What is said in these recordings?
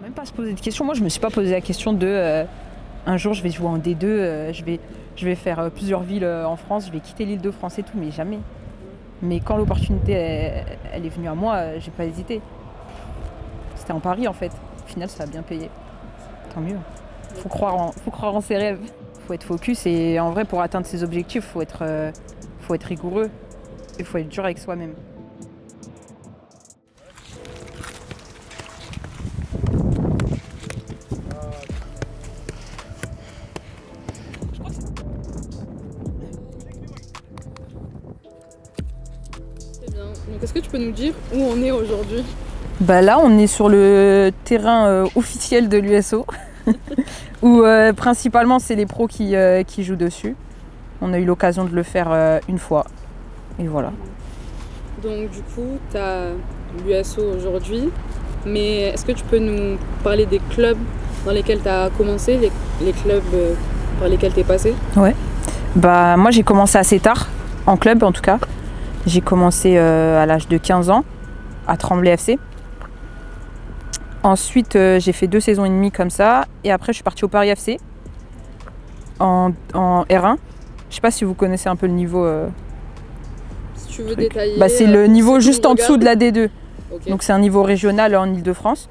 Même pas se poser de questions. Moi, je me suis pas posé la question de un jour je vais jouer en D2, je vais faire plusieurs villes en France, je vais quitter l'Île-de-France et tout, mais jamais. Mais quand l'opportunité elle est venue à moi, j'ai pas hésité. C'était en Paris en fait. Au final, ça a bien payé. Tant mieux. Faut croire en ses rêves. Faut être focus et en vrai, pour atteindre ses objectifs, faut être rigoureux et faut être dur avec soi-même. Donc est-ce que tu peux nous dire où on est aujourd'hui? Bah là, on est sur le terrain officiel de l'USO, où principalement c'est les pros qui jouent dessus. On a eu l'occasion de le faire une fois, et voilà. Donc du coup, tu as l'USO aujourd'hui, mais est-ce que tu peux nous parler des clubs dans lesquels tu as commencé, les clubs par lesquels tu es passé? Ouais. Bah moi j'ai commencé assez tard, en club en tout cas. J'ai commencé à l'âge de 15 ans, à Tremblay FC. Ensuite, j'ai fait 2 saisons et demie comme ça. Et après, je suis partie au Paris FC en R1. Je sais pas si vous connaissez un peu le niveau. Si tu veux détailler. Bah, c'est le niveau juste en dessous de la D2. Okay. Donc c'est un niveau régional en Île-de-France.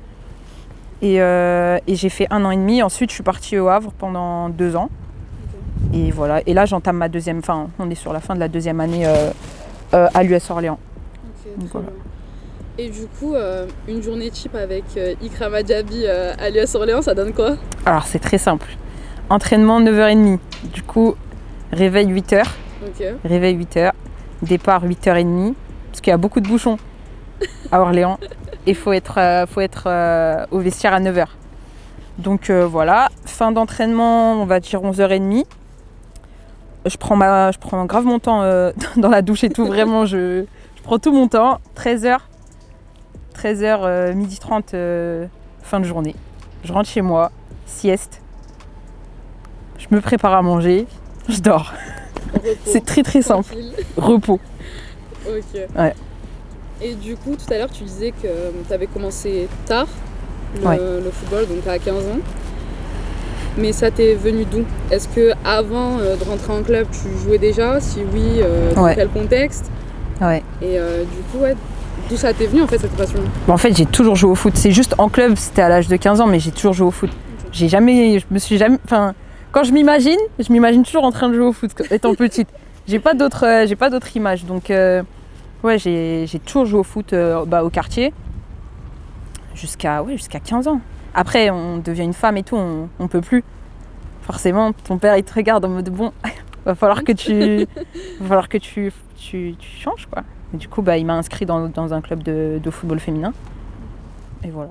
Et j'ai fait 1 an et demi. Ensuite, je suis partie au Havre pendant 2 ans. Okay. Et voilà. Et là, j'entame ma deuxième. Enfin, on est sur la fin de la deuxième année à l'US Orléans. Ok, donc, voilà. Et du coup, une journée type avec Ikrama Diaby à l'US Orléans, ça donne quoi? Alors c'est très simple. Entraînement 9h30. Du coup, réveil 8h. Okay. Réveil 8h. Départ 8h30. Parce qu'il y a beaucoup de bouchons à Orléans. Et il faut être au vestiaire à 9h. Donc voilà. Fin d'entraînement, on va dire 11h30. Je prends grave mon temps dans la douche et tout. Vraiment, je prends tout mon temps. 13h, 12h30, fin de journée. Je rentre chez moi, sieste. Je me prépare à manger, je dors. C'est très très simple. Tranquille. Repos. Ok. Ouais. Et du coup, tout à l'heure, tu disais que tu avais commencé tard le football, donc à 15 ans. Mais ça t'est venu d'où? Est-ce que avant de rentrer en club, tu jouais déjà? Si oui, dans quel contexte? Ouais. Et du coup, d'où ça t'est venu en fait cette passion? En fait, j'ai toujours joué au foot. C'est juste en club, c'était à l'âge de 15 ans, mais j'ai toujours joué au foot. Okay. Quand je m'imagine toujours en train de jouer au foot étant petite. J'ai pas d'autre image. Donc j'ai toujours joué au foot au quartier jusqu'à 15 ans. Après, on devient une femme et tout, on peut plus. Forcément, ton père il te regarde en mode bon, va falloir que tu changes quoi. Et du coup, il m'a inscrit dans un club de football féminin. Et voilà.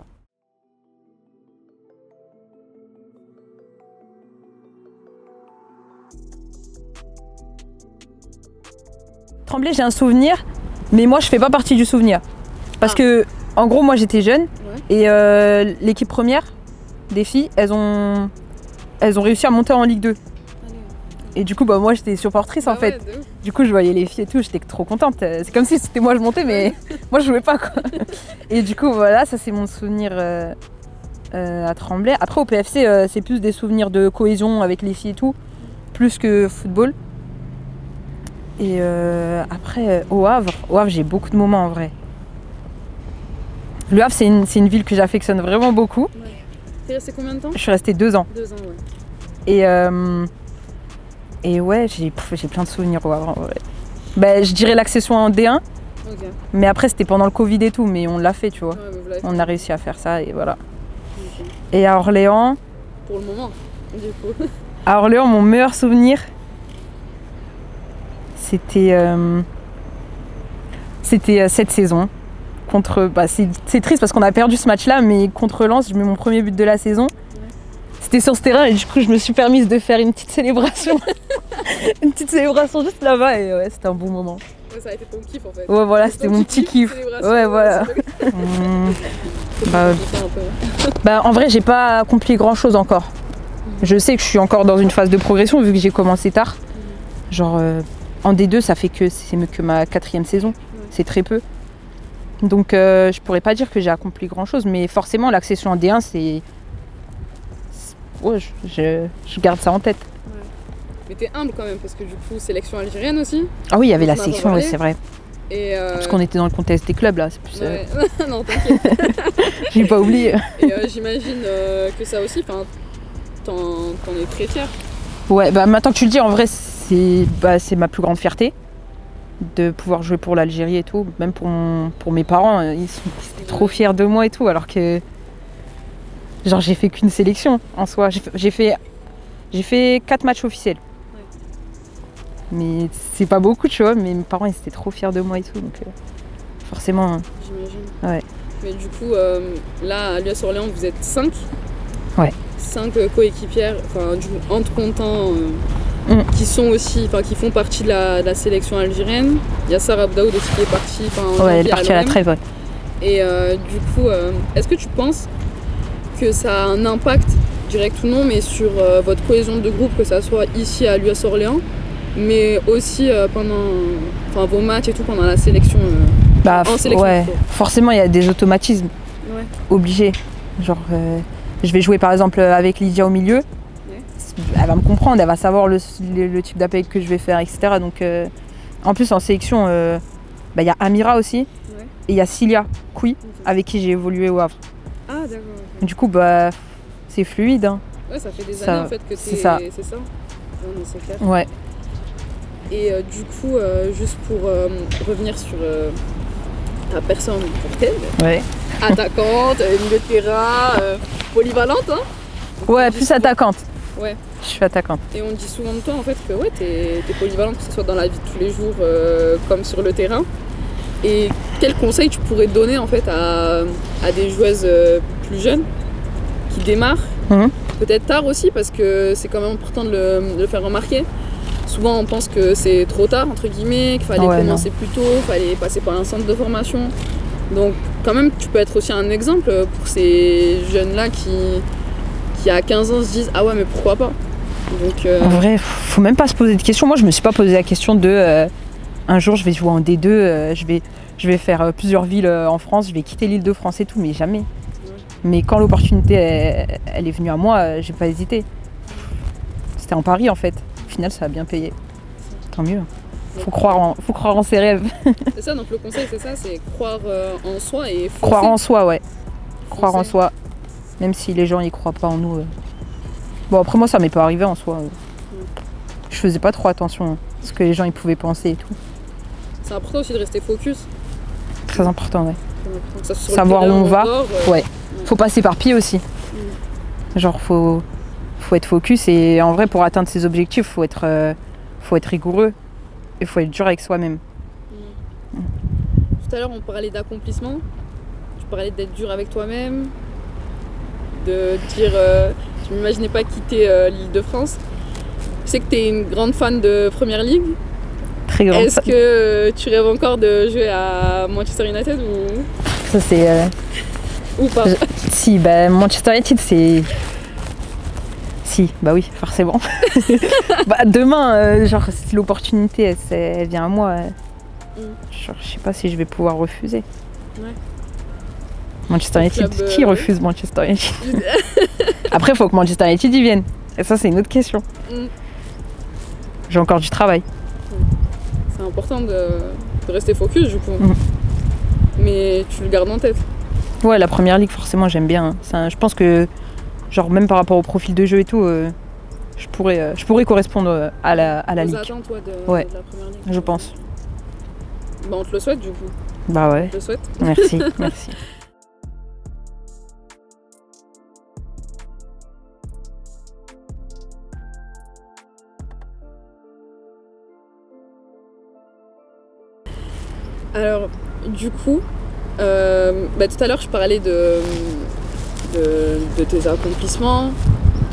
Tremblay, j'ai un souvenir, mais moi je fais pas partie du souvenir. Parce que, en gros, moi j'étais jeune et l'équipe première des filles, elles ont réussi à monter en Ligue 2. Et du coup, moi j'étais supportrice en fait. Ouais, du coup, je voyais les filles et tout, j'étais trop contente. C'est comme si c'était moi je montais, mais moi je jouais pas quoi. Et du coup, voilà, ça c'est mon souvenir à Tremblay. Après, au PFC, c'est plus des souvenirs de cohésion avec les filles et tout, plus que football. Et après, au Havre, j'ai beaucoup de moments en vrai. Le Havre, c'est une ville que j'affectionne vraiment beaucoup. Ouais. T'es restée combien de temps? Je suis restée 2 ans. 2 ans, ouais. Et ouais, j'ai plein de souvenirs au Havre en vrai. Je dirais l'accession en D1. Okay. Mais après, c'était pendant le Covid et tout, mais on l'a fait, tu vois. Ouais, on a réussi à faire ça et voilà. Okay. Et à Orléans... Pour le moment, du coup. À Orléans, mon meilleur souvenir... C'était cette saison contre. C'est triste parce qu'on a perdu ce match-là, mais contre Lens, je mets mon premier but de la saison. Ouais. C'était sur ce terrain et du coup, je me suis permise de faire une petite célébration, une petite célébration juste là-bas et ouais, c'était un bon moment. Ouais, ça a été ton kiff en fait. Ouais, voilà, c'était mon petit kiff. Ouais, voilà. En vrai, j'ai pas accompli grand-chose encore. Je sais que je suis encore dans une phase de progression vu que j'ai commencé tard. Genre. En D2, ça fait que c'est que ma 4e saison. Ouais. C'est très peu. Donc je pourrais pas dire que j'ai accompli grand chose, mais forcément l'accession en D1 ouais, je garde ça en tête. Ouais. Mais t'es humble quand même, parce que du coup, sélection algérienne aussi. Ah oui, il y avait la section, ouais, c'est vrai. Et Parce qu'on était dans le contexte des clubs là, c'est plus. Ouais. Non, t'inquiète. J'ai pas oublié. Et j'imagine que ça aussi, t'en es très fière. Ouais, bah maintenant que tu le dis, en vrai, c'est ma plus grande fierté de pouvoir jouer pour l'Algérie et tout. Même pour mes parents, ils étaient trop fiers de moi et tout, alors que genre j'ai fait qu'une sélection en soi. J'ai fait 4 matchs officiels. Ouais. Mais c'est pas beaucoup, tu vois, mais mes parents ils étaient trop fiers de moi et tout, donc forcément. J'imagine. Ouais. Mais du coup, là à l'US Orléans, vous êtes 5. Ouais. 5 coéquipières, en te comptant, qui font partie de la sélection algérienne. Il y a Sarah Abdaoud aussi qui est partie. Ouais, elle est partie à la trêve, ouais. Et du coup, est-ce que tu penses que ça a un impact, direct ou non, mais sur votre cohésion de groupe, que ça soit ici à l'US Orléans, mais aussi pendant vos matchs et tout, pendant la sélection en sélection? Ouais, forcément il y a des automatismes obligés. Genre, je vais jouer par exemple avec Lydia au milieu, elle va me comprendre, elle va savoir le type d'appel que je vais faire, etc. Donc, en plus en sélection, y a Amira aussi, et il y a Cilia Koui, avec qui j'ai évolué au Havre. Ah d'accord. Du coup, c'est fluide. Hein. Ouais, ça fait des années en fait que c'est ça. C'est ça. Non, c'est clair. Ouais. Et du coup, juste pour revenir sur ta personne pour telle, attaquante, milieu de terrain, polyvalente, hein. Ouais, plus attaquante. Ouais. Je suis attaquante. Et on dit souvent de toi en fait que ouais, t'es polyvalente, que ce soit dans la vie de tous les jours comme sur le terrain. Et quel conseil tu pourrais donner en fait à des joueuses plus jeunes qui démarrent, peut-être tard aussi, parce que c'est quand même important de le faire remarquer. Souvent on pense que c'est trop tard entre guillemets, qu'il fallait commencer plus tôt, qu'il fallait passer par un centre de formation. Donc quand même tu peux être aussi un exemple pour ces jeunes-là qui à 15 ans se disent ah ouais mais pourquoi pas. Donc, en vrai, faut même pas se poser de questions. Moi je me suis pas posé la question de un jour je vais jouer en D2, je vais faire plusieurs villes en France, je vais quitter l'Île-de-France et tout, mais jamais. Mais quand l'opportunité elle est venue à moi, j'ai pas hésité. C'était en pari en fait. Au final ça a bien payé. Tant mieux. Faut croire en ses rêves. C'est ça, donc le conseil c'est ça, c'est croire en soi et foncer. Croire en soi, ouais. Croire en soi. Même si les gens y croient pas en nous. Bon après moi ça m'est pas arrivé en soi. Je faisais pas trop attention à ce que les gens ils pouvaient penser et tout. C'est important aussi de rester focus. Très important, ouais. Ça, savoir où on va. Ouais. Faut pas s'éparpiller aussi. Genre faut être focus et en vrai pour atteindre ses objectifs faut être rigoureux et faut être dur avec soi-même. Tout à l'heure on parlait d'accomplissement, tu parlais d'être dur avec toi-même, de dire je m'imaginais pas quitter l'Île-de-France. Je sais que tu es une grande fan de Première Ligue. Très grande. Est-ce que tu rêves encore de jouer à Manchester United ou ça c'est ou pas? Si, Manchester United c'est... Si, bah oui, forcément. Demain, genre si l'opportunité elle vient à moi, genre, je sais pas si je vais pouvoir refuser. Ouais. Manchester United, qui refuse Manchester United? Après, il faut que Manchester United y vienne. Et ça, c'est une autre question. J'ai encore du travail. C'est important de rester focus du coup. Mais tu le gardes en tête. Ouais, la première ligue, forcément, j'aime bien. Je pense que, genre, même par rapport au profil de jeu et tout, je pourrais correspondre à la ligue. Attentes, toi, de la première ligue. Je pense. On te le souhaite du coup. Bah ouais. On te le souhaite. Merci, merci. Alors, du coup, tout à l'heure, je parlais de tes accomplissements,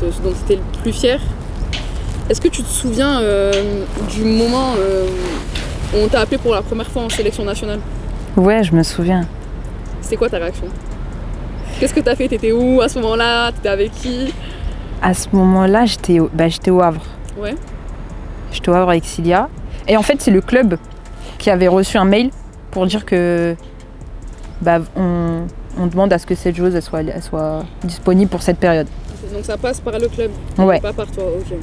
de ce dont tu étais le plus fier. Est-ce que tu te souviens du moment où on t'a appelé pour la première fois en sélection nationale? Ouais, je me souviens. C'était quoi ta réaction? Qu'est-ce que t'as fait? T'étais où à ce moment-là? T'étais avec qui? À ce moment-là, j'étais au Havre. Ouais. J'étais au Havre avec Cilia. Et en fait, c'est le club qui avait reçu un mail pour dire que bah, on demande à ce que cette joueuse elle soit disponible pour cette période. Donc ça passe par le club, Ouais. pas par toi, ok.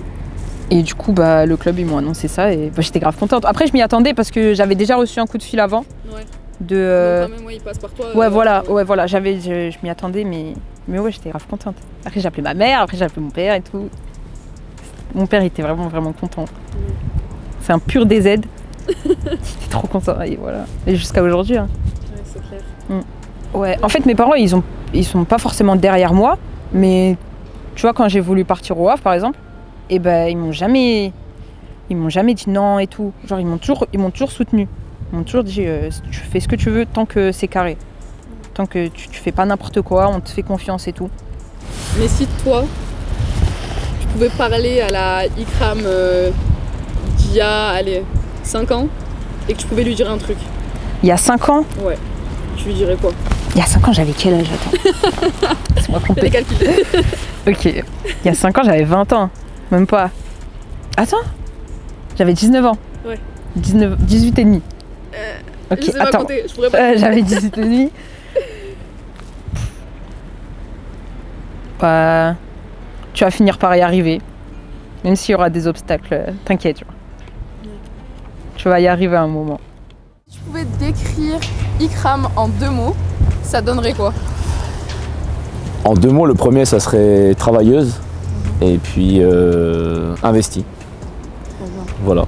Et du coup, bah, le club, ils m'ont annoncé ça et bah, j'étais grave contente. Après, je m'y attendais parce que j'avais déjà reçu un coup de fil avant. Ouais. De, Donc quand même, il passe par toi. ouais, voilà, je m'y attendais, mais ouais, j'étais grave contente. Après, j'ai appelé ma mère, après, j'ai appelé mon père et tout. Mon père était vraiment, vraiment content. C'est un pur DZ. J'étais trop content et voilà. Et jusqu'à aujourd'hui. Hein. Ouais, c'est clair. Ouais, en fait, mes parents, ils sont pas forcément derrière moi, mais tu vois, quand j'ai voulu partir au Havre, par exemple, et ben ils m'ont jamais dit non et tout. Genre, ils m'ont toujours soutenu. Ils m'ont toujours dit tu fais ce que tu veux tant que c'est carré. Tant que tu fais pas n'importe quoi, on te fait confiance et tout. Mais si toi, tu pouvais parler à la Ikram d'il y a 5 ans et que tu pouvais lui dire un truc. Il y a 5 ans, Ouais. Tu lui dirais quoi? il y a 5 ans, j'avais quel âge? Attends. Laisse-moi Fais les compter. calculs. Ok. Il y a 5 ans, j'avais 20 ans. Même pas. Attends. J'avais 19 ans. Ouais. 18 et demi. Ok, Je sais pas attends. compter, je pourrais pas. J'avais 18 et demi. Bah, tu vas finir par y arriver. Même s'il y aura des obstacles, t'inquiète. Tu vas y arriver à un moment. Si tu pouvais décrire Ikram en 2 mots, ça donnerait quoi? En 2 mots, le premier, ça serait travailleuse et puis investie. Voilà.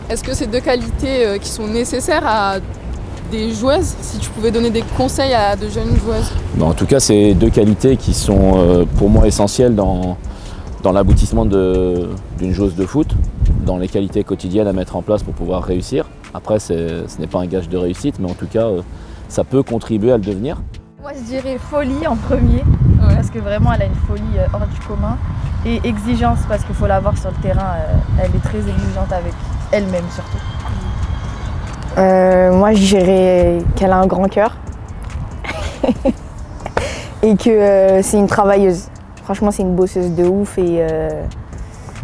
Est-ce que c'est 2 qualités qui sont nécessaires à des joueuses? Si tu pouvais donner des conseils à de jeunes joueuses? En tout cas, c'est 2 qualités qui sont pour moi essentielles dans l'aboutissement d'une joueuse de foot, dans les qualités quotidiennes à mettre en place pour pouvoir réussir. Après, ce n'est pas un gage de réussite, mais en tout cas, ça peut contribuer à le devenir. Moi je dirais folie en premier, parce que vraiment elle a une folie hors du commun. Et exigence, parce qu'il faut la voir sur le terrain, elle est très exigeante avec elle-même surtout. Moi je dirais qu'elle a un grand cœur et que c'est une travailleuse. Franchement c'est une bosseuse de ouf et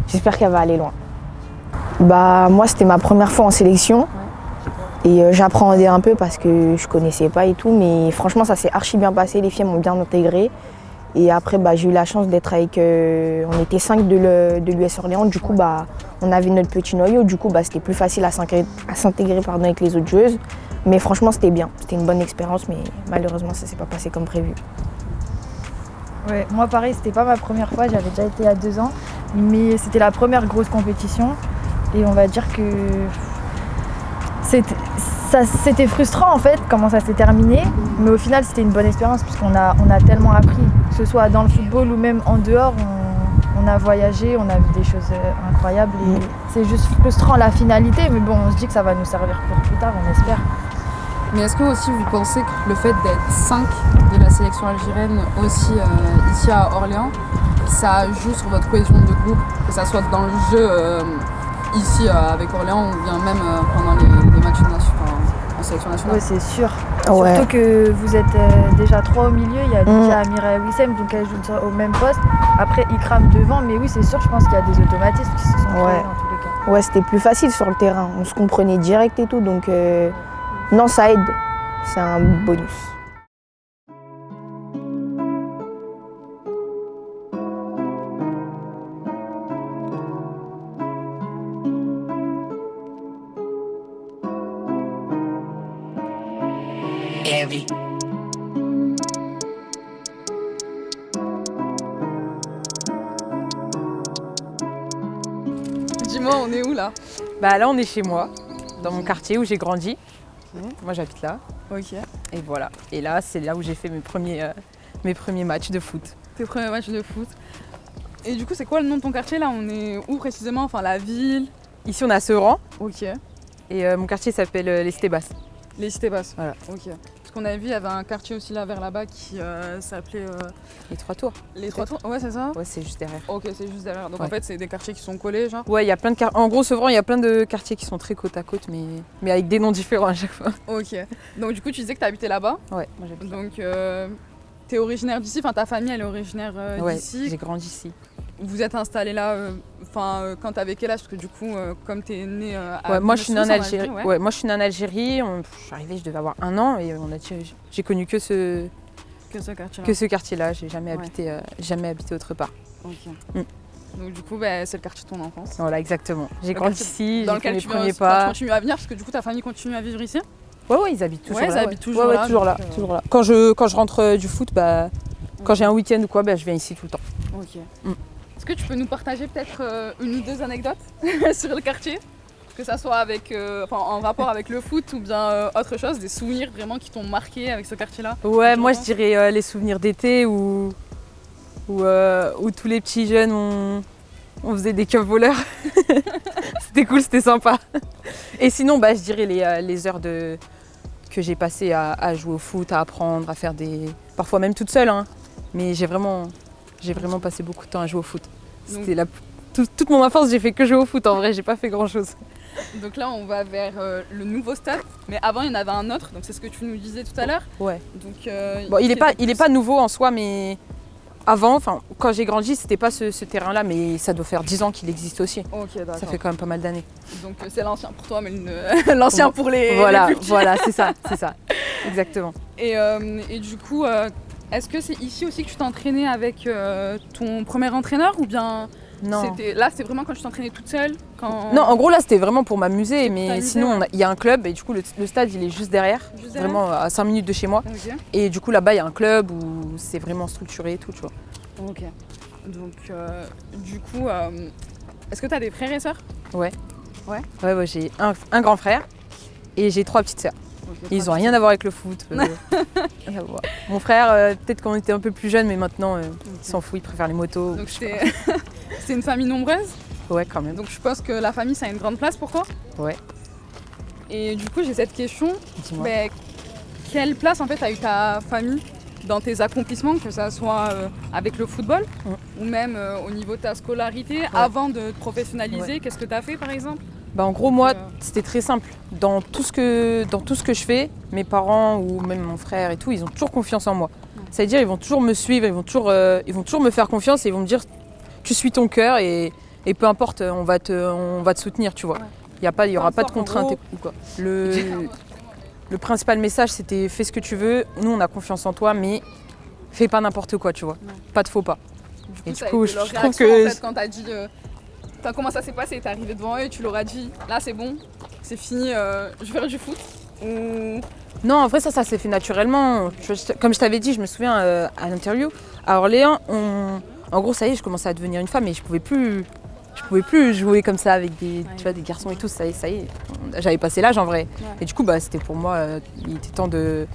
j'espère qu'elle va aller loin. Bah moi c'était ma première fois en sélection et j'appréhendais un peu parce que je connaissais pas et tout, mais franchement ça s'est archi bien passé, les filles m'ont bien intégrée. Et après bah, j'ai eu la chance d'être avec, on était 5 de l'US Orléans, du coup bah, on avait notre petit noyau, du coup bah, c'était plus facile à s'intégrer avec les autres joueuses. Mais franchement c'était bien, c'était une bonne expérience, mais malheureusement ça s'est pas passé comme prévu. Ouais, moi pareil, c'était pas ma première fois, j'avais déjà été il y a 2 ans, mais c'était la première grosse compétition. Et on va dire que c'était frustrant en fait, comment ça s'est terminé, mais au final c'était une bonne expérience puisqu'on a tellement appris, que ce soit dans le football ou même en dehors, on a voyagé, on a vu des choses incroyables et c'est juste frustrant la finalité, mais bon on se dit que ça va nous servir pour plus tard, on espère. Mais est-ce que aussi vous pensez que le fait d'être 5 de la sélection algérienne aussi ici à Orléans, ça joue sur votre cohésion de groupe, que ça soit dans le jeu ici avec Orléans ou bien même pendant les matchs en sélection nationale? Oui c'est sûr, Ouais. surtout que vous êtes déjà 3 au milieu, il y a Lydia, Amira et Wissem, donc elles jouent au même poste, après Ikram devant, mais oui c'est sûr, je pense qu'il y a des automatismes qui se sont créés Ouais. dans tous les cas. Ouais c'était plus facile sur le terrain, on se comprenait direct et tout, donc non ça aide, c'est un bonus. Heavy. Dis-moi, on est où là? Bah là, on est chez moi, dans mon quartier où j'ai grandi. Moi, j'habite là. Ok. Et voilà. Et là, c'est là où j'ai fait mes premiers matchs de foot. Tes premiers matchs de foot. Et du coup, c'est quoi le nom de ton quartier là? On est où précisément? Enfin, la ville? Ici, on a Sevran. Ok. Et mon quartier s'appelle les Cités Basses. Les Cités Basses. Voilà. Ok. Parce qu'on a vu, il y avait un quartier aussi là vers là-bas qui s'appelait Les 3 tours. les Trois Tours. Ouais, c'est ça? Ouais, c'est juste derrière. Ok, c'est juste derrière. Donc en Ouais. fait, c'est des quartiers qui sont collés, genre. Ouais, il y a plein de quartiers. En gros, Sevran, il y a plein de quartiers qui sont très côte à côte, mais avec des noms différents à chaque fois. Ok. Donc du coup, tu disais que tu habitais là-bas. Ouais, moi j'habite là. Donc t'es originaire d'ici, enfin ta famille elle est originaire Ouais, d'ici. j'ai grandi ici. Vous êtes installé là, quand t'avais quel âge? Parce que du coup, comme t'es né à Ouais, moi, je suis née en Algérie, Algérie. Ouais, moi, je suis née en Algérie. Je suis arrivée, je devais avoir 1 an et j'ai connu que ce quartier-là. J'ai jamais habité autre part. Ok. Mm. Donc du coup, c'est le quartier de ton enfance. Voilà, exactement. J'ai Le grandi quartier ici, dans j'ai fait lequel mes tu premiers tu pas. continues à venir parce que du coup ta famille continue à vivre ici. Ouais, ils habitent toujours Ouais, là. ils habitent toujours là, toujours là, donc, toujours là. Quand je rentre du foot, quand j'ai un week-end ou quoi, je viens ici tout le temps. Ok. Mm. Est-ce que tu peux nous partager peut-être une ou deux anecdotes sur le quartier? Que ça soit en rapport avec le foot ou bien autre chose, des souvenirs vraiment qui t'ont marqué avec ce quartier-là? Ouais, moi je dirais les souvenirs d'été où tous les petits jeunes on faisait des keufs voleurs. C'était cool, c'était sympa. Et sinon, je dirais les heures que j'ai passées à jouer au foot, à apprendre, à faire parfois même toute seule, hein. Mais j'ai vraiment passé beaucoup de temps à jouer au foot. C'était toute mon enfance, j'ai fait que jouer au foot en vrai, j'ai pas fait grand chose. Donc là, on va vers le nouveau stade, mais avant il y en avait un autre, donc c'est ce que tu nous disais tout à l'heure. Ouais. Donc, il est pas nouveau en soi, mais avant, quand j'ai grandi, c'était pas ce terrain-là, mais ça doit faire 10 ans qu'il existe aussi. Ok, d'accord. Ça fait quand même pas mal d'années. Donc c'est l'ancien pour toi, mais l'ancien pour les plus petits. Voilà, c'est ça, exactement. Et du coup, est-ce que c'est ici aussi que tu t'es entraînée avec ton premier entraîneur ou bien Non. C'était vraiment quand tu t'entraînais toute seule Non, en gros là c'était vraiment pour m'amuser, mais t'amuser, sinon il y a un club et du coup le stade il est juste derrière, vraiment à 5 minutes de chez moi. Ok. Et du coup là-bas il y a un club où c'est vraiment structuré et tout, tu vois. Ok. Donc du coup, est-ce que tu as des frères et sœurs? Ouais, j'ai un grand frère et j'ai 3 petites sœurs. Okay, ils ont rien à voir avec le foot. Rien à voir. Mon frère, peut-être quand on était un peu plus jeune, mais maintenant il s'en fout, il préfère les motos. Donc c'est une famille nombreuse? Ouais, quand même. Donc je pense que la famille ça a une grande place pour toi? Ouais. Et du coup j'ai cette question, Dis-moi. quelle place en fait a eu ta famille dans tes accomplissements, que ça soit avec le football ou même au niveau de ta scolarité, avant de te professionnaliser? Qu'est-ce que tu as fait par exemple? En gros, moi, c'était très simple. Dans tout ce que je fais, mes parents ou même mon frère et tout, ils ont toujours confiance en moi. C'est-à-dire, ils vont toujours me suivre, ils vont toujours me faire confiance et ils vont me dire tu suis ton cœur et peu importe, on va te soutenir, tu vois. Il y aura pas de contrainte ou quoi. Le principal message, c'était fais ce que tu veux. Nous, on a confiance en toi, mais fais pas n'importe quoi, tu vois. Pas de faux pas. Du coup, je trouve que en fait, quand t'as dit comment ça s'est passé? T'es arrivé devant eux et tu leur as dit là c'est bon, c'est fini, je vais faire du foot? Non, en vrai ça s'est fait naturellement. Comme je t'avais dit, je me souviens à l'interview, à Orléans, en gros ça y est, je commençais à devenir une femme et je pouvais plus jouer comme ça avec des garçons et tout, ça y est, j'avais passé l'âge en vrai. Ouais. Et du coup c'était pour moi, il était temps de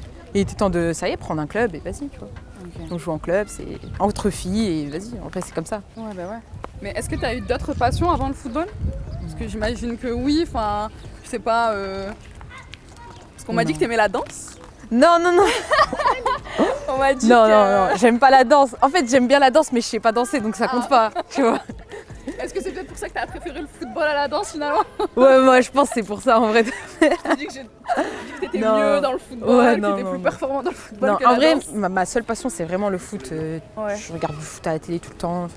ça y est, prendre un club et vas-y, tu vois. Okay. Donc jouer en club, c'est entre filles et vas-y, en vrai c'est comme ça. Ouais. Mais est-ce que tu as eu d'autres passions avant le football? Parce que j'imagine que oui, je sais pas. Parce qu'on m'a dit que t'aimais la danse. Non. On m'a dit non, j'aime pas la danse. En fait, j'aime bien la danse, mais je sais pas danser, donc ça compte pas, tu vois. Est-ce que c'est peut-être pour ça que t'as préféré le football à la danse finalement? Ouais, moi je pense que c'est pour ça en vrai. Je t'ai dit que t'étais mieux dans le football, que t'étais plus performant dans le football que la danse. En vrai, ma seule passion c'est vraiment le foot. Je regarde du foot à la télé tout le temps.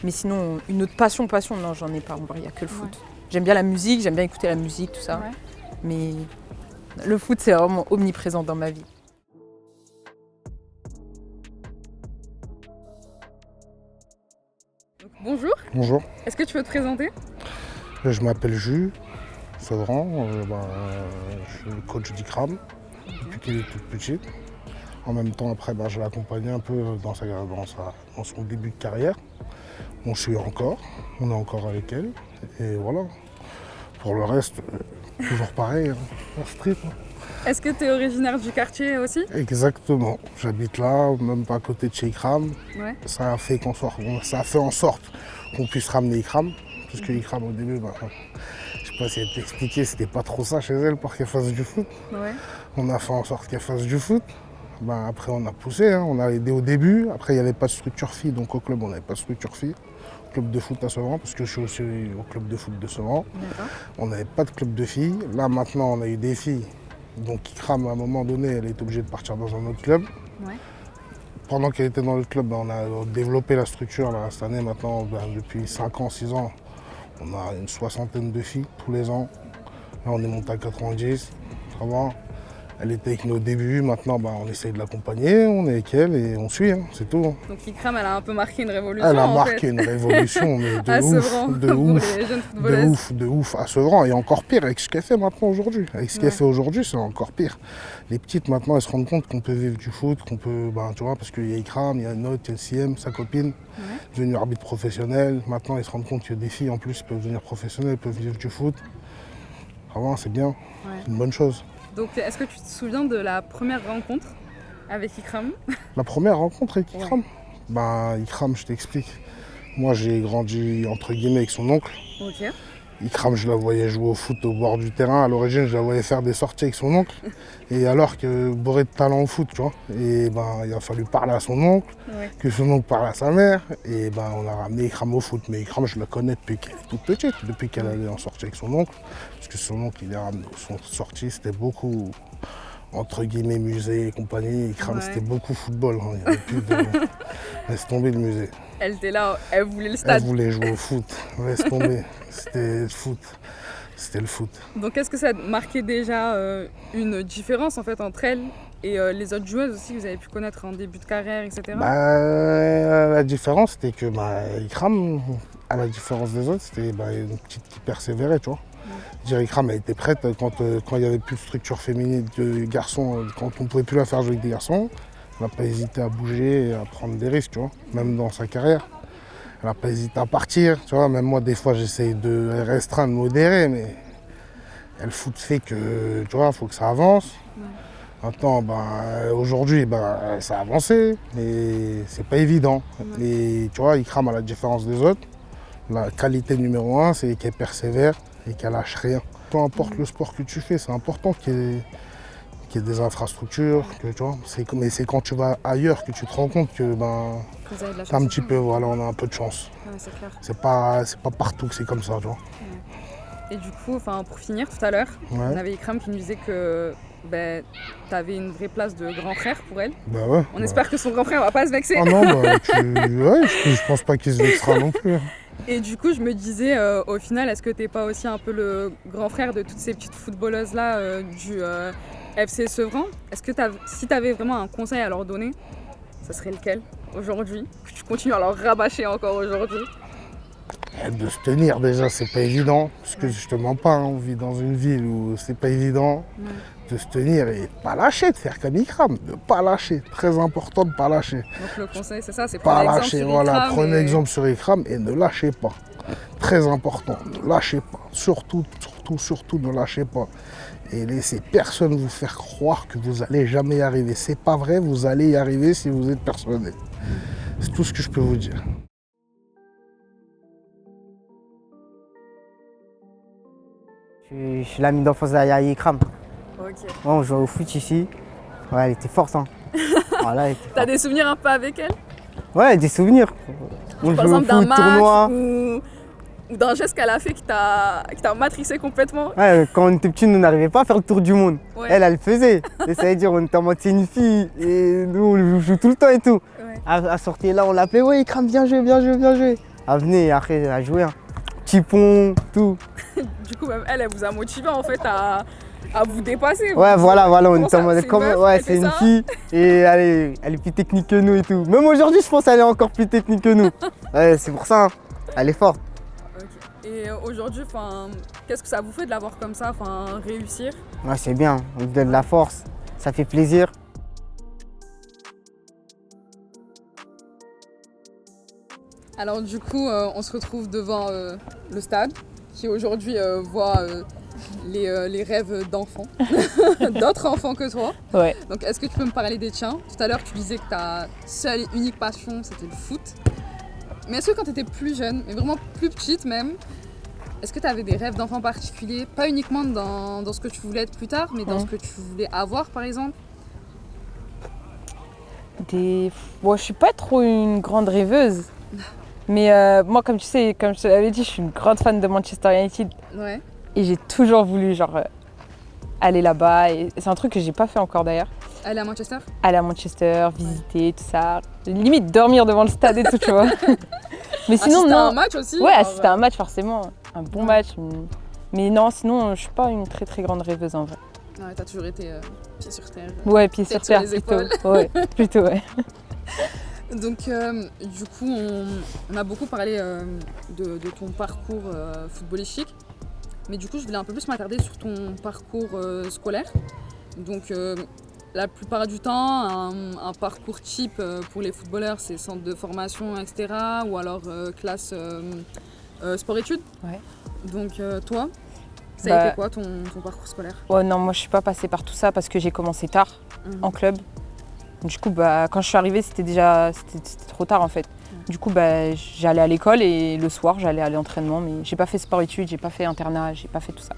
Mais sinon, une autre passion, non, j'en ai pas. En vrai, il n'y a que le foot. J'aime bien la musique, j'aime bien écouter la musique, tout ça. Ouais. Mais le foot, c'est vraiment omniprésent dans ma vie. Bonjour. Bonjour. Est-ce que tu peux te présenter? Je m'appelle Jules Sevran. Je suis le coach d'Ikram depuis qu'il est tout petit. En même temps, après, je l'ai accompagné un peu dans son début de carrière. On suit encore, on est encore avec elle. Et voilà. Pour le reste, toujours pareil, en street. Est-ce que tu es originaire du quartier aussi? Exactement. J'habite là, même pas à côté de chez Ikram. Ouais. Ça a fait en sorte qu'on puisse ramener Ikram. Parce que Ikram, au début, je sais pas si elle t'a expliqué, c'était pas trop ça chez elle pour qu'elle fasse du foot. Ouais. On a fait en sorte qu'elle fasse du foot. Après, on a poussé, on a aidé au début. Après, il n'y avait pas de structure fille, donc au club, on n'avait pas de structure fille. Club de foot à Sevran, parce que je suis aussi au club de foot de Sevran. On n'avait pas de club de filles. Là, maintenant, on a eu des filles. Donc, Ikram, à un moment donné, elle est obligée de partir dans un autre club. Ouais. pendant qu'elle était dans le club, on a développé la structure là, cette année maintenant, depuis 5 ans, 6 ans. On a une 60aine de filles tous les ans. Là, on est monté à 90. Ça va. Elle était avec nous au début, maintenant on essaye de l'accompagner, on est avec elle et on suit, c'est tout. Donc Ikram, elle a un peu marqué une révolution. Elle a en marqué fait. une révolution, mais À de ouf, Sevran, de pour ouf, les jeunes footballeuses. de ouf, à Sevran. Et encore pire avec ce qu'elle fait maintenant aujourd'hui. Avec ce qu'elle fait aujourd'hui, c'est encore pire. Les petites maintenant, elles se rendent compte qu'on peut vivre du foot, qu'on peut, tu vois, parce qu'il y a Ikram, il y a une autre, il y a CM, sa copine, devenue arbitre professionnel. Maintenant, ils se rendent compte que des filles en plus peuvent devenir professionnelles, peuvent vivre du foot. Vraiment, c'est bien, c'est une bonne chose. Donc est-ce que tu te souviens de la première rencontre avec Ikram? La première rencontre avec Ikram, Ikram, je t'explique. Moi, j'ai grandi entre guillemets avec son oncle. Ok. Ikram, je la voyais jouer au foot au bord du terrain. À l'origine, je la voyais faire des sorties avec son oncle. Et alors que bourré de talent au foot, tu vois. Et il a fallu parler à son oncle, que son oncle parle à sa mère. Et on a ramené Ikram au foot. Mais Ikram, je la connais depuis qu'elle est toute petite, depuis qu'elle allait en sortie avec son oncle. Parce que son oncle, il est ramené son sortie, c'était beaucoup entre guillemets musée et compagnie. Ikram, c'était beaucoup football. Il n'y avait plus de... Laisse tomber le musée. Elle était là, elle voulait le stade. Elle voulait jouer au foot. Laisse tomber. C'était le foot. C'était le foot. Donc est-ce que ça marquait déjà une différence en fait entre elle et les autres joueuses aussi que vous avez pu connaître en début de carrière, etc. La différence, c'était que Ikram, à la différence des autres, c'était une petite qui persévérait, tu vois. Ikram, elle était prête quand il n'y avait plus de structure féminine de garçons, quand on ne pouvait plus la faire jouer avec des garçons. Elle n'a pas hésité à bouger et à prendre des risques, tu vois, même dans sa carrière. Elle n'a pas hésité à partir, tu vois. Même moi, des fois, j'essaye de restreindre, modérer, mais le foot fait que, tu vois, il faut que ça avance. Maintenant, aujourd'hui, ça a avancé, mais c'est pas évident. Et tu vois, Ikram, à la différence des autres, la qualité numéro 1, c'est qu'elle persévère et qu'elle lâche rien. Peu importe le sport que tu fais, c'est important qu'il y ait des infrastructures, que, tu vois. Mais c'est quand tu vas ailleurs que tu te rends compte que t'as un petit peu, voilà, on a un peu de chance. C'est clair. C'est pas partout que c'est comme ça, tu vois. Et du coup, pour finir, tout à l'heure, on avait Ikram qui nous disait que tu avais une vraie place de grand frère pour elle. On espère que son grand frère va pas se vexer. Ah non, je pense pas qu'il se vexera non plus. Et du coup, je me disais, au final, est-ce que t'es pas aussi un peu le grand frère de toutes ces petites footballeuses-là du FC Sevran? Est-ce que si tu avais vraiment un conseil à leur donner, ça serait lequel aujourd'hui? Que tu continues à leur rabâcher encore aujourd'hui? De se tenir déjà, c'est pas évident. Parce que je te mens pas, on vit dans une ville où c'est pas évident. De se tenir et de pas lâcher, de faire comme Ikram, de pas lâcher. Très important de pas lâcher. Donc le conseil, c'est ça, c'est pas prendre lâcher, exemple sur Ikram. Prenez exemple sur Ikram et ne lâchez pas. Très important, ne lâchez pas. Surtout, ne lâchez pas. Et laissez personne vous faire croire que vous allez jamais y arriver. C'est pas vrai, vous allez y arriver si vous êtes persuadé. C'est tout ce que je peux vous dire. Je suis l'ami d'enfance d'Aya Ikram. Ok. On jouait au foot ici. Ouais, elle était forte. Hein. Voilà, T'as des souvenirs un peu avec elle? Ouais, des souvenirs. On Par jouait au exemple d'un foot, match tournoi. ou d'un geste qu'elle a fait qui t'a matrixé complètement? Ouais, quand on était petits, nous n'arrivions pas à faire le tour du monde. Ouais. Elle le faisait. Et ça veut dire on était en mode c'est une fille. Et nous, on joue tout le temps et tout. Ouais. Elle sortait là, on l'appelait, ouais, Ikram, bien joué, bien joué, bien joué. Elle venait après, elle a joué. Hein. Petit pont, tout. Du coup, même elle vous a motivé en fait à vous dépasser. Ouais, voilà, on était en mode ouais, c'est une fille et elle est plus technique que nous et tout. Même aujourd'hui, je pense qu'elle est encore plus technique que nous. Ouais, c'est pour ça, hein. Elle est forte. Okay. Et aujourd'hui, qu'est-ce que ça vous fait de la voir comme ça, réussir? Ouais, c'est bien, on lui donne de la force, ça fait plaisir. Alors du coup, on se retrouve devant le stade qui aujourd'hui voit les rêves d'enfants, d'autres enfants que toi. Ouais. Donc est-ce que tu peux me parler des tiens? Tout à l'heure, tu disais que ta seule et unique passion, c'était le foot. Mais est-ce que quand tu étais plus jeune, mais vraiment plus petite même, est-ce que tu avais des rêves d'enfants particuliers? Pas uniquement dans ce que tu voulais être plus tard, mais dans ce que tu voulais avoir par exemple? Bon, je suis pas trop une grande rêveuse. Mais moi, comme tu sais, comme je te l'avais dit, je suis une grande fan de Manchester United. Ouais. Et j'ai toujours voulu aller là-bas. Et c'est un truc que j'ai pas fait encore d'ailleurs. Aller à Manchester? Aller à Manchester, visiter, tout ça. Limite dormir devant le stade et tout, tu vois. Mais sinon, Assister à non. un match aussi? Ouais, genre, assister à un match, forcément. Un bon match. Mais non, sinon, je suis pas une très très grande rêveuse en vrai. Ouais, t'as toujours été pied sur terre. Ouais, pieds sur Tête terre, sur les plutôt. épaules. Ouais, plutôt, ouais. Donc, du coup, on a beaucoup parlé de ton parcours footballistique. Mais du coup, je voulais un peu plus m'attarder sur ton parcours scolaire. Donc, la plupart du temps, un parcours type pour les footballeurs, c'est centre de formation, etc. Ou alors classe sport-études. Ouais. Donc, toi, ça a été quoi ton parcours scolaire? Ouais, non, moi je suis pas passée par tout ça parce que j'ai commencé tard en club. Du coup, quand je suis arrivée, c'était trop tard en fait. Du coup, j'allais à l'école et le soir, j'allais à l'entraînement, mais j'ai pas fait sport-études, j'ai pas fait internat, j'ai pas fait tout ça.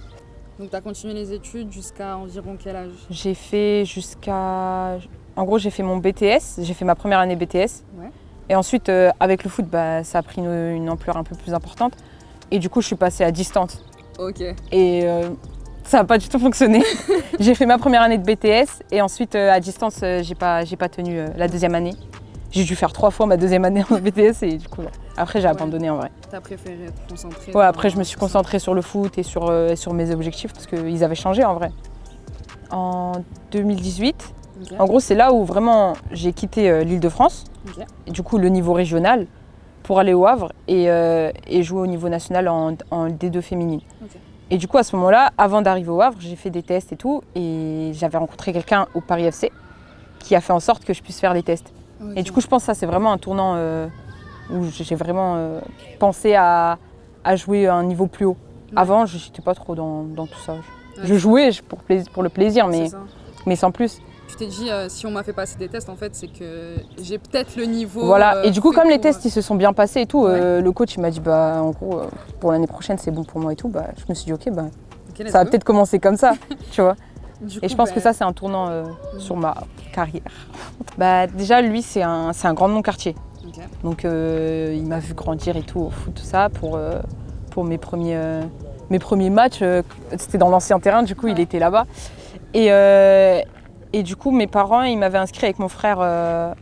Donc, tu as continué les études jusqu'à environ quel âge? J'ai fait En gros, j'ai fait mon BTS, j'ai fait ma première année BTS. Ouais. Et ensuite, avec le foot, ça a pris une ampleur un peu plus importante. Et du coup, je suis passée à distance. Ok. Et ça n'a pas du tout fonctionné. J'ai fait ma première année de BTS et ensuite, à distance, j'ai pas tenu la deuxième année. J'ai dû faire 3 fois ma deuxième année en BTS et du coup, après, j'ai abandonné en vrai. T'as préféré te concentrer? Ouais, après, je me suis concentrée sur le foot et sur mes objectifs parce qu'ils avaient changé en vrai. En 2018, en gros, c'est là où vraiment j'ai quitté l'Île-de-France, et du coup, le niveau régional, pour aller au Havre et jouer au niveau national en D2 féminine. Okay. Et du coup, à ce moment-là, avant d'arriver au Havre, j'ai fait des tests et tout, et j'avais rencontré quelqu'un au Paris FC qui a fait en sorte que je puisse faire les tests. Okay. Et du coup, je pense que ça, c'est vraiment un tournant où j'ai vraiment pensé à jouer à un niveau plus haut. Ouais. Avant, je n'étais pas trop dans tout ça. Je jouais pour le plaisir, mais sans plus. Tu t'es dit, si on m'a fait passer des tests, en fait, c'est que j'ai peut-être le niveau. Voilà, et du coup, comme les tests ils se sont bien passés et tout, le coach il m'a dit, en gros, pour l'année prochaine, c'est bon pour moi et tout. Je me suis dit, ok, ça va peut-être commencer comme ça, tu vois. Et je pense que ça, c'est un tournant sur ma carrière. Déjà, lui, c'est un grand de mon quartier. Okay. Donc, il m'a vu grandir et tout, au foot, tout ça, pour mes premiers matchs. C'était dans l'ancien terrain, du coup, il était là-bas. Et du coup, mes parents, ils m'avaient inscrit avec mon frère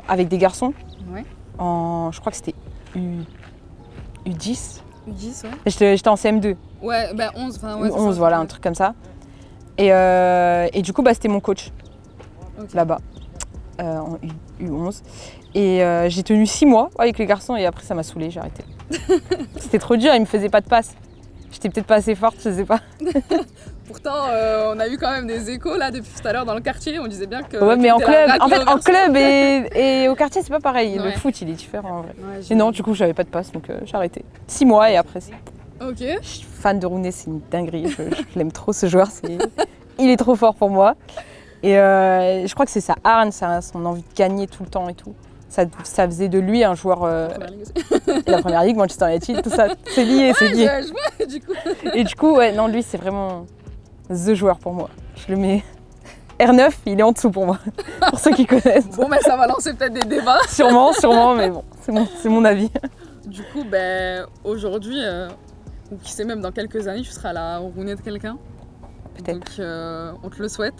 avec des garçons. Ouais. Je crois que c'était U10. U10, ouais. J'étais en CM2. Ouais, 11, enfin ouais. 11, voilà, un truc comme ça. Et du coup, c'était mon coach, là-bas, en U11. Et j'ai tenu 6 mois avec les garçons et après, ça m'a saoulée, j'ai arrêté. C'était trop dur, ils me faisaient pas de passe. J'étais peut-être pas assez forte, je sais pas. Pourtant, on a eu quand même des échos là depuis tout à l'heure dans le quartier. On disait bien que. Ouais, mais en club et au quartier, c'est pas pareil. Ouais. Le foot, il est différent en vrai. Ouais, et non, du coup, j'avais pas de passe, donc j'ai arrêté. 6 mois et après, c'est. Ok. Je suis fan de Rooney, c'est une dinguerie. Je l'aime trop ce joueur. Il est trop fort pour moi. Et je crois que c'est sa hargne, son envie de gagner tout le temps et tout. Ça faisait de lui un joueur. La première ligue, Manchester United, tout ça, c'est lié, c'est lié. Je vois, du coup. Et du coup, ouais, non, lui, c'est vraiment the joueur pour moi. Je le mets R9, il est en dessous pour moi, pour ceux qui connaissent. Bon, mais ça va lancer peut-être des débats. Sûrement, mais bon, c'est mon avis. Du coup, aujourd'hui, ou qui sait même dans quelques années, tu seras la Rooney de quelqu'un. Peut-être. Donc, on te le souhaite.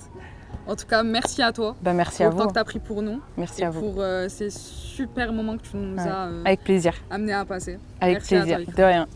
En tout cas, merci à toi. Merci à vous. Pour le temps que tu as pris pour nous. Merci à vous. Pour ces super moments que tu nous as avec plaisir. amenés à passer. Avec merci plaisir, à toi, de rien.